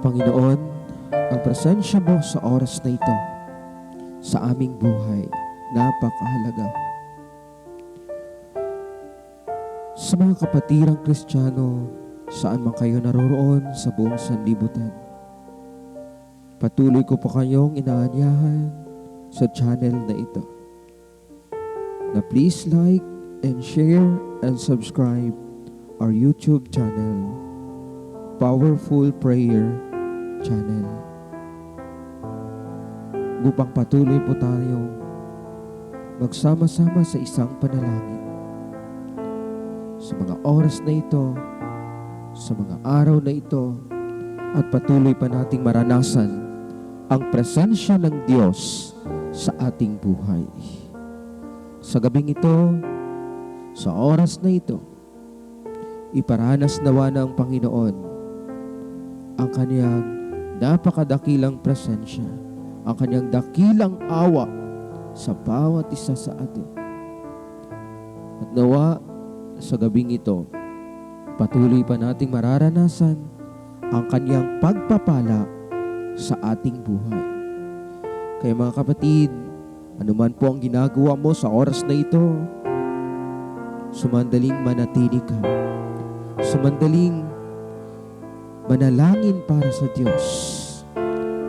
Panginoon, ang presensya mo sa oras na ito, sa aming buhay, napakahalaga. Sa mga kapatirang Kristiyano, saan man kayo naroroon sa buong sanlibutan, patuloy ko po kayong inaanyahan sa channel na ito, na please like and share and subscribe our YouTube channel, Powerful Prayer Channel, upang patuloy po tayo magsama-sama sa isang panalangin sa mga oras na ito, sa mga araw na ito, at patuloy pa nating maranasan ang presensya ng Diyos sa ating buhay. Sa gabing ito, sa oras na ito, iparanas nawa ng Panginoon ang kanyang napakadakilang presensya, ang kanyang dakilang awa sa bawat isa sa atin. At nawa sa gabing ito, patuloy pa nating mararanasan ang kanyang pagpapala sa ating buhay. Kaya mga kapatid, anuman po ang ginagawa mo sa oras na ito, sumandaling manatili ka, sumandaling manalangin para sa Diyos,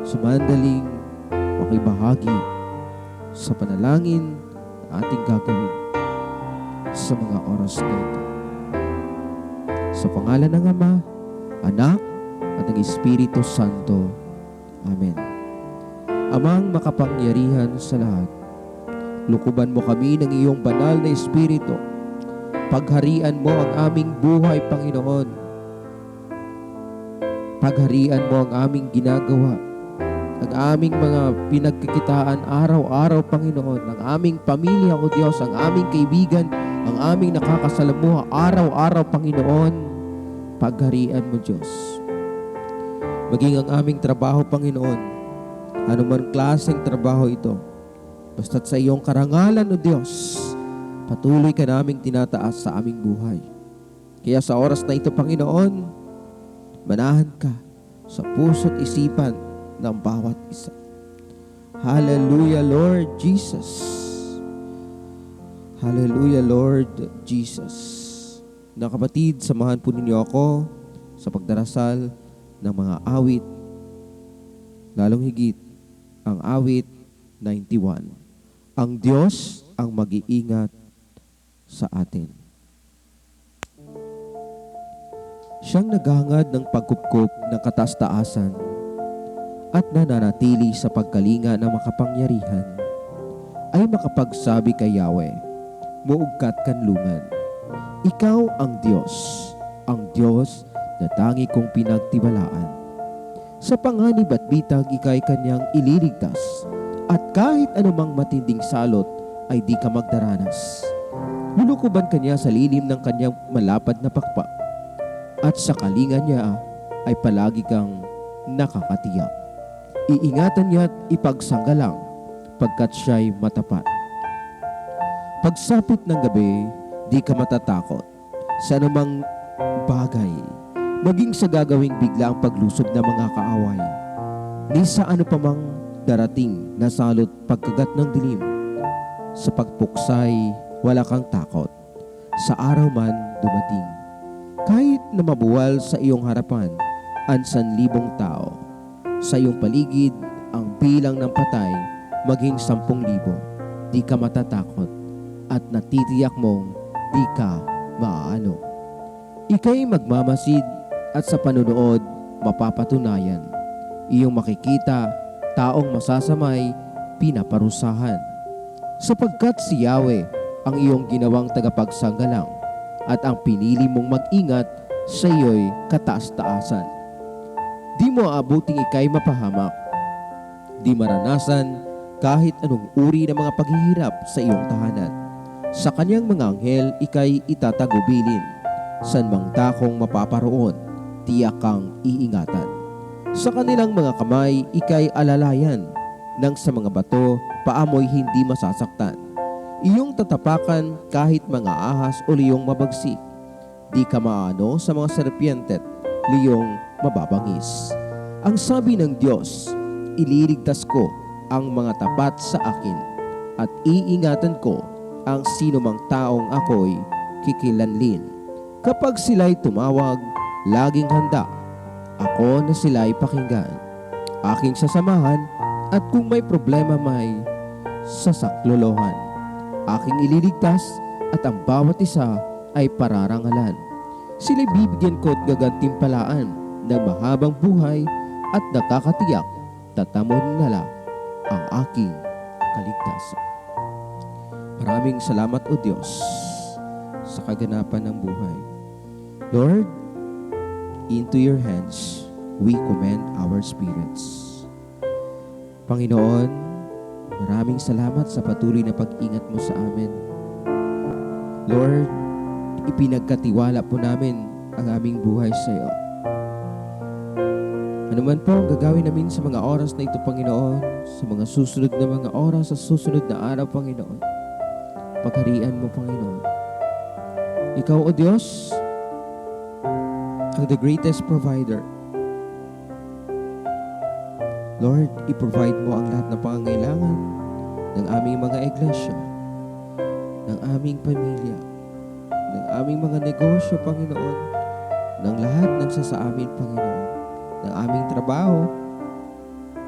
sumandaling makibahagi sa panalangin na ating gagawin sa mga oras na ito. Sa pangalan ng Ama, Anak, at ng Espiritu Santo. Amen. Amang makapangyarihan sa lahat, lukuban mo kami ng iyong banal na Espiritu. Pagharian mo ang aming buhay, Panginoon. Pagharian mo ang aming ginagawa, ang aming mga pinagkikitaan araw-araw, Panginoon, ang aming pamilya, O Diyos, ang aming kaibigan, ang aming nakakasalamuha araw-araw, Panginoon. Pagharian mo, Diyos. Maging ang aming trabaho, Panginoon, anuman klaseng trabaho ito, basta't sa iyong karangalan, O Diyos, patuloy ka naming tinataas sa aming buhay. Kaya sa oras na ito, Panginoon, manahan ka sa puso't isipan ng bawat isa. Hallelujah, Lord Jesus. Hallelujah, Lord Jesus. Na kapatid, samahan po ninyo ako sa pagdarasal ng mga awit, lalong higit ang awit 91. Ang Diyos ang mag-iingat sa atin. Siyang naghangad ng pagkupkup ng kataas-taasan at nananatili sa pagkalinga ng makapangyarihan, ay makapagsabi kay Yahweh, muugkat kanlungan. Ikaw ang Diyos na tangi kong pinagtiwalaan. Sa panganib at bitag, ika'y kanyang ililigtas, at kahit anumang matinding salot ay di ka magdaranas. Lulukuban kanya sa lilim ng kanyang malapad na pakpak, at sa kalinga niya ay palagi kang nakakatiyak. Iingatan niya at ipagsanggalang, pagkat siya'y matapat. Pagsapit ng gabi, di ka matatakot sa anumang bagay, maging sa gagawing bigla ang paglusob ng mga kaaway, ni sa ano pa mang darating na salot pagkagat ng dilim. Sa pagpuksay, wala kang takot, sa araw man dumating. Kahit na mabuwal sa iyong harapan ang 1,000 tao, sa iyong paligid ang bilang ng patay maging 10,000, di ka matatakot at natitiyak mong di ka maaano. Ika'y magmamasid at sa panunood mapapatunayan. Iyong makikita taong masasamay pinaparusahan. Sapagkat si Yahweh ang iyong ginawang tagapagsanggalang at ang pinili mong mag-ingat sa iyo'y kataas-taasan. Di mo aabuting ika'y mapahamak, di maranasan kahit anong uri ng mga paghihirap sa iyong tahanan. Sa kanyang mga anghel, ika'y itatagubilin. San mang dakong mapaparoon, tiyak kang iingatan. Sa kanilang mga kamay, ika'y alalayan. Nang sa mga bato, paamoy hindi masasaktan. Iyong tatapakan kahit mga ahas o liyong mabagsik. Di ka maano sa mga serpiente, liyong mababangis. Ang sabi ng Diyos, ililigtas ko ang mga tapat sa akin at iingatan ko ang sinumang taong ako'y kikilanlin. Kapag sila'y tumawag, laging handa ako na sila'y pakinggan. Aking sasamahan at kung may problema may sasaklolohan. Aking ililigtas at ang bawat isa ay pararangalan. Sila'y bibigyan ko at gagantimpalaan ng mahabang buhay at nakakatiyak tatamon nila ang aking kaligtasan. Maraming salamat o Diyos sa kaganapan ng buhay. Lord, into your hands we commend our spirits. Panginoon, maraming salamat sa patuloy na pag-ingat mo sa amin. Lord, ipinagkatiwala po namin ang aming buhay sa iyo. Ano man po ang gagawin namin sa mga oras na ito, Panginoon, sa mga susunod na mga oras, sa susunod na araw, Panginoon, pagharian mo, Panginoon. Ikaw, O Diyos, ang the greatest provider. Lord, i-provide mo ang lahat ng pangangailangan ng aming mga iglesia, ng aming pamilya, ng aming mga negosyo, Panginoon, ng lahat ng sa amin, Panginoon, ng aming trabaho.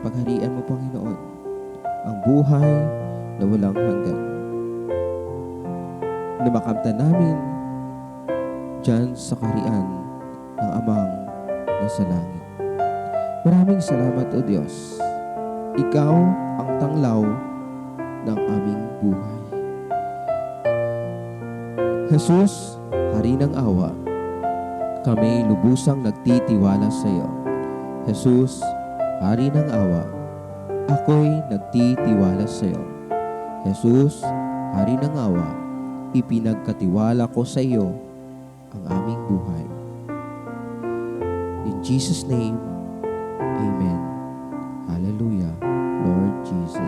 Pagharian mo, Panginoon, ang buhay na walang hanggan na makamtan namin dyan sa kaharian ng Amang nasa langit. Maraming salamat, O Diyos. Ikaw ang tanglaw ng aming buhay. Jesus, Hari ng awa, kami lubusang nagtitiwala sa iyo. Jesus, Hari ng awa, ako'y nagtitiwala sa iyo. Jesus, Hari ng awa, ipinagkatiwala ko sa iyo ang aming buhay. In Jesus' name, Amen. Hallelujah, Lord Jesus.